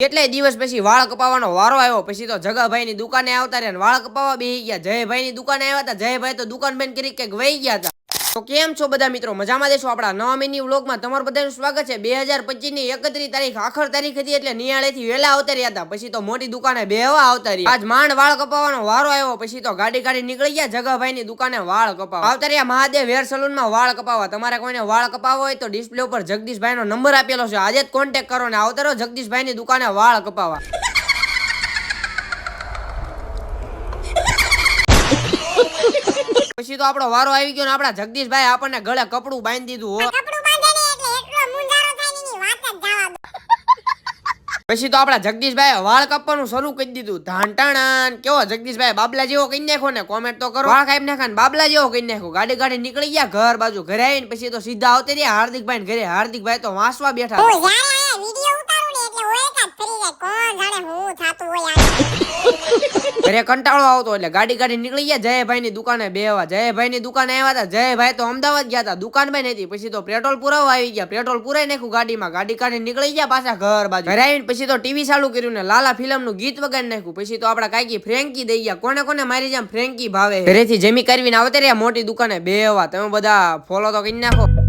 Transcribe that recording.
કેટલાય દિવસ પછી વાળ કપાવવાનો વારો આવ્યો પછી તો જગાભાઈ ની દુકાને આવતા રહ્યા વાળ કપાવવા બેહી ગયા. જયભાઈ ની દુકાને આવ્યા હતા. જયભાઈ તો દુકાન બંધ કરી કઈક વહી ગયા હતા. તો કેમ છો બધા મિત્રો, મજામાં દેશો? આપણા નવા મિની વ્લોગમાં તમારું બધાનું સ્વાગત છે. 2025 ની 31 તારીખ આખર તારીખ હતી એટલે નિયાળેથી વેલા આવતા રહ્યા હતા. પછી તો મોટી દુકાને બેહવા આવતા રહ્યા. આજ માંડ વાળ કપાવવાનો વારો આવ્યો પછી તો ગાડી કાઢી નીકળી ગયા જગાભાઈ ની દુકાને વાળ કપાવવા. આવતા રહ્યા મહાદેવ હેર સલૂન માં વાળ કપાવવા. તમારે કોઈને વાળ કપાવવા હોય તો ડિસ્પ્લે ઉપર જગદીશભાઈ નો નંબર આપેલો છે, આજે જ કોન્ટેક્ટ કરો ને આવતા રહો જગદીશભાઈ ની દુકાને વાળ કપાવવા. પછી તો આપણો વારો આવી ગયો ને આપડા જગદીશભાઈ આપણને ગળે કપડું બાંધી દીધું હો. પછી તો આપડા જગદીશભાઈ વાળ કાપવાનું શરૂ કરી દીધું. ધાંટાણાન કેવો જગદીશભાઈ બાબલા જેવો કરી નાખો ને કોમેન્ટ તો કરો. વાળ કાપી નાખા ને બાબલા જેવો કરી નાખો. ગાડી ગાડી નીકળી ગયા ઘર બાજુ. ઘરે આવીને પછી તો સીધા આવતે રહ્યા હાર્દિકભાઈ ઘરે. હાર્દિકભાઈ તો વાંસવા બેઠા. ઘરે કંટાળો આવતો એટલે ગાડી ગાડી નીકળી ગયા જયભાઈ ની દુકાને બેહવા. જયભાઈ ની દુકાને આવ્યા હતા. જયભાઈ તો અમદાવાદ ગયા હતા, દુકાન બંધ હતી. પછી તો પેટ્રોલ પુરાવા આવી ગયા. પેટ્રોલ પુરાઈ નાખ્યું ગાડીમાં. ગાડી કાઢી નીકળી ગયા પાછા ઘર બાજુ. ઘરે આવીને પછી તો ટીવી ચાલુ કર્યું ને લાલા ફિલ્મ નું ગીત વગાડી નાખ્યું. પછી તો આપડા કાકી ફ્રેન્કી દઈ ગયા. કોને કોને મારી જેમ ફ્રેન્કી ભાવે. ઘરેથી જમી કરવીને આવતા રહ્યા મોટી દુકાને બેહવા. તમે બધા ફોલો તો કરી નાખો.